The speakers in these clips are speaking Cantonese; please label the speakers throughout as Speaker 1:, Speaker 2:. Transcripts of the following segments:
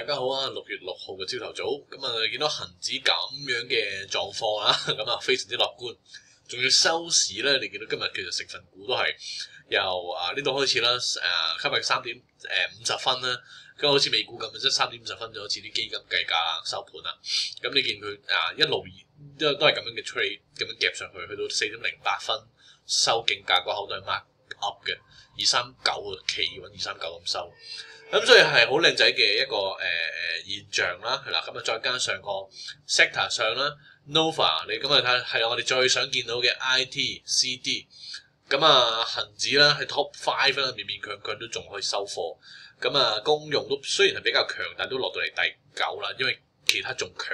Speaker 1: 大家好啊！6月6號嘅朝頭早，咁啊見到恒指咁樣嘅狀況啦，咁啊非常之樂觀。仲要收市咧，你見到今日其實成分股都係由呢度開始啦，今日3點50分啦，咁好似美股咁，即係3點50分就好似啲基金計價收盤啦。咁你見佢一路都係咁樣嘅 trade 咁樣夾上去，去到4.08分收競價嗰口都係 mark up 嘅239企穩239咁收。咁所以係好靚仔嘅一個現象啦，係啦，咁啊再加上個 sector 上啦 ，Nova 你咁啊睇係我哋最想見到嘅 IT、CD， 咁啊恒指啦係 top 5啦，勉勉強強都仲可以收貨，咁啊公用都雖然係比較強，但都落到嚟第9啦，因為其他仲強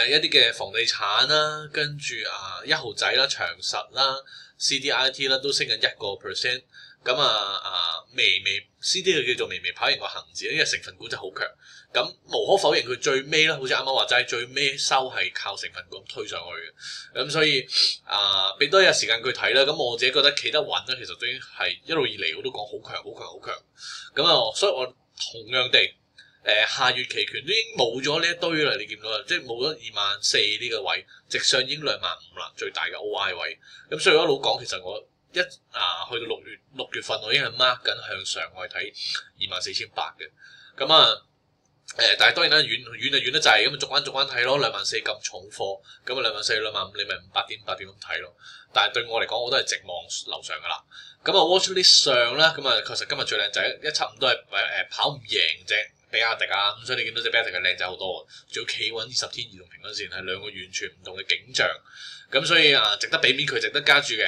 Speaker 1: 一啲嘅房地產啦，跟住1號仔啦、長實啦、CDIT 啦都升緊1%。咁微 CD 佢叫做微跑贏個恒指，因為成分股真係好強。咁無可否認佢最尾啦，好似啱啱話齋，最尾收係靠成分股推上去嘅。咁所以俾多一日時間佢睇啦。咁我自己覺得企得穩啦，其實都已經係一路以嚟我都講好強、好強、好強。咁所以我同樣地，下月期權都已經冇咗呢一堆啦。你見到啦，即係冇咗24,000呢個位，直上已經25,000啦，最大嘅 OI 位。咁所以我一路講，其實我去到6月份，我已經係 mark 緊向上，我係睇24,800嘅。咁但係當然啦，遠就遠得滯，咁逐關睇咯。24,000咁重貨，咁24,000、25,000，你咪8點咁睇咯。但係對我嚟講，我都係直望樓上噶啦。watchlist 上咧，確實今日最靚仔175都係跑唔贏啫。比亞迪咁所以你見到隻比亞迪係靚仔好多，仲要企穩20天移動平均線，係兩個完全唔同嘅景象。咁所以值得俾面佢，值得加注嘅。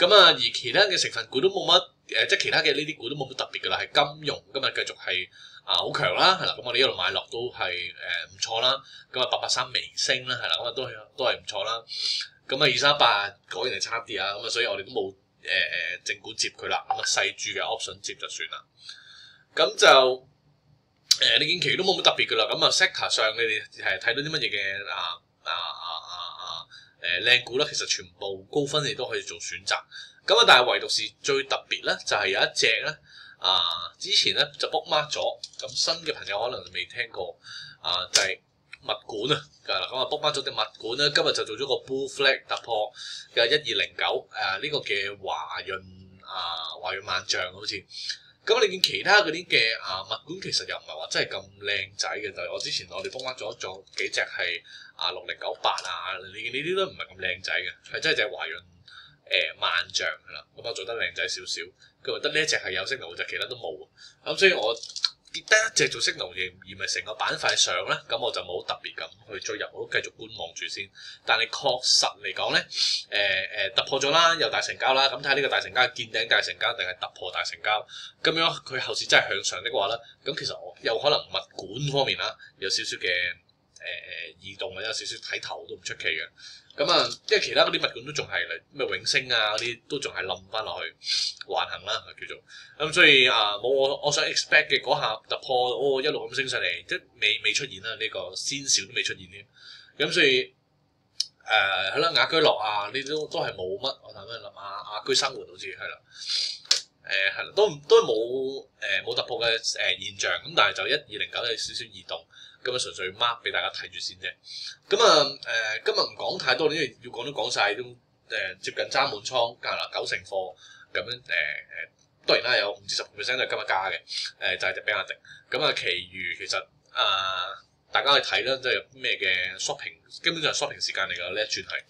Speaker 1: 而其他嘅成分股都冇乜即係其他嘅呢啲股都冇乜特別㗎啦，係金融今日繼續係好強啦，係啦。咁我哋一路買落都係唔錯啦。883微升啦，係啦，咁都係唔錯啦。238果然係差啲啊，所以我哋都冇正股接佢啦。細注嘅 option 接就算啦。咁就你見其都冇乜特別㗎啦。sector 上你哋係睇到啲乜嘢嘅靚股啦，其實全部高分你都可以做選擇。但係唯獨是最特別咧，就係有一隻咧之前咧就 book mark 咗，咁新嘅朋友可能未聽過就係物管啊。book mark 咗隻物管咧，今日就做咗個 bull flag 突破嘅1209呢個嘅華潤萬象好似。你見其他嗰啲嘅物管其實又唔係話真係咁靚仔嘅，就係我之前我哋 book mark 咗幾隻係6098你見呢啲都唔係咁靚仔嘅，係真係隻華潤萬象係啦，我做得靚仔少少，佢話得呢一隻係有 signal 就其他都冇，所以我得一隻做 signal 而唔係成個板塊上咧，咁我就冇特別咁去追入，我都繼續觀望住先。但係確實嚟講咧，突破咗啦，有大成交啦，咁睇下呢個大成交係見頂大成交定係突破大成交，咁樣佢後市真係向上的話咧，咁其實我有可能物管方面啦，有少少嘅異動或者有少少睇頭都唔出奇嘅。因為其他嗰啲物管都仲係咩永升嗰啲都仲係冧翻落去橫行啦，叫做所以冇我想 expect 嘅嗰下突破，一路咁升上嚟，即係未出現啦，呢個先兆都未出現添。所以係啦，雅居樂呢啲都係冇乜，我睇翻諗雅居生活好似係啦，係啦，都冇突破嘅現象，咁但係就1209有少少異動。純粹 mark 俾大家睇住先啫。今日唔講太多，因為要講都講晒，都接近揸滿倉，90%貨咁樣當然啦，有5至10%都係今日加嘅，就係隻比亞迪。其餘其實大家去睇啦，即係咩嘅 shopping， 基本上係 shopping 時間嚟㗎呢一轉係。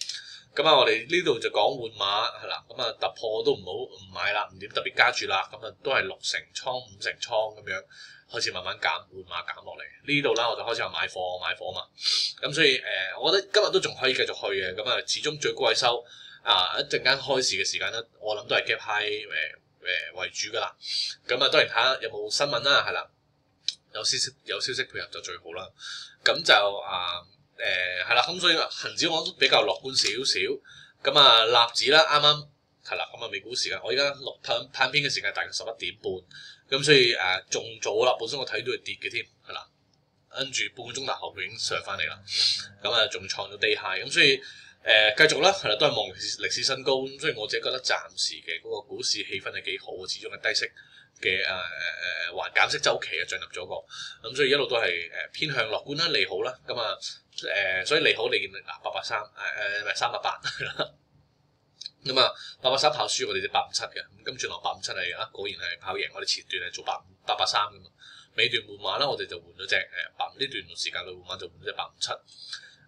Speaker 1: 我哋呢度就講換馬係啦，突破都唔買啦，唔點特別加注啦，都係6成倉、5成倉咁樣。開始慢慢減，換馬減落嚟呢度啦，我就開始話買貨嘛。所以我覺得今日都仲可以繼續去嘅。始終最高位收一陣間開市嘅時間咧，我諗都係 gap high 為主㗎啦。當然睇下有冇新聞啦，係啦，有消息配合就最好啦。係啦，所以恆指我都比較樂觀少少。納指啦，啱啱係啦，美股時間，我而家錄拍片嘅時間大概11點半。所以仲早啦，本身我睇到係跌嘅添，係啦，跟住半個鐘頭後佢已經上翻嚟啦，仲創咗 day high，所以繼續啦，係啦，都係望歷史新高，所以我自己覺得暫時嘅嗰個股市氣氛係幾好，始終係低息還減息週期啊進入咗個，咁所以一路都係偏向樂觀啦，利好啦，咁所以利好你見嗱883唔係388係啦，咁883跑輸我哋隻857嘅，咁跟住落857係果然係跑贏我哋前段係做883㗎嘛，尾段換馬啦，我哋就換咗隻呢段時間嘅換馬就換咗隻857。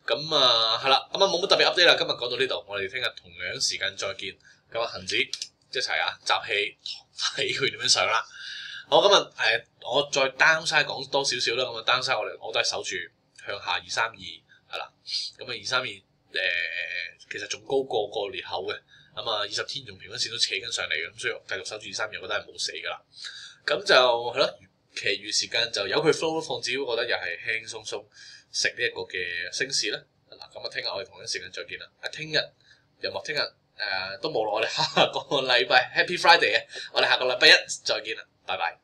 Speaker 1: 咁係啦，咁冇乜特別 update 啦。今日講到呢度，我哋聽日同樣時間再見。咁恆指一齊集氣睇佢點樣上啦。好，今日我再 downside 講多少少啦。咁downside 我都係守住向下232係啦。咁232其實仲高過個裂口嘅。咁20天仲平均線都扯緊上嚟嘅，咁所以繼續守住232，我覺得係冇死㗎啦。咁就係咯，其餘時間就由佢 flow 放指，我覺得又係輕輕鬆鬆。食呢一個嘅升市啦，嗱咁聽日我哋同一時間再見啦。聽日又冇聽日都冇啦，我哋下個禮拜 Happy Friday 啊！我哋下個禮拜一再見啦，拜拜。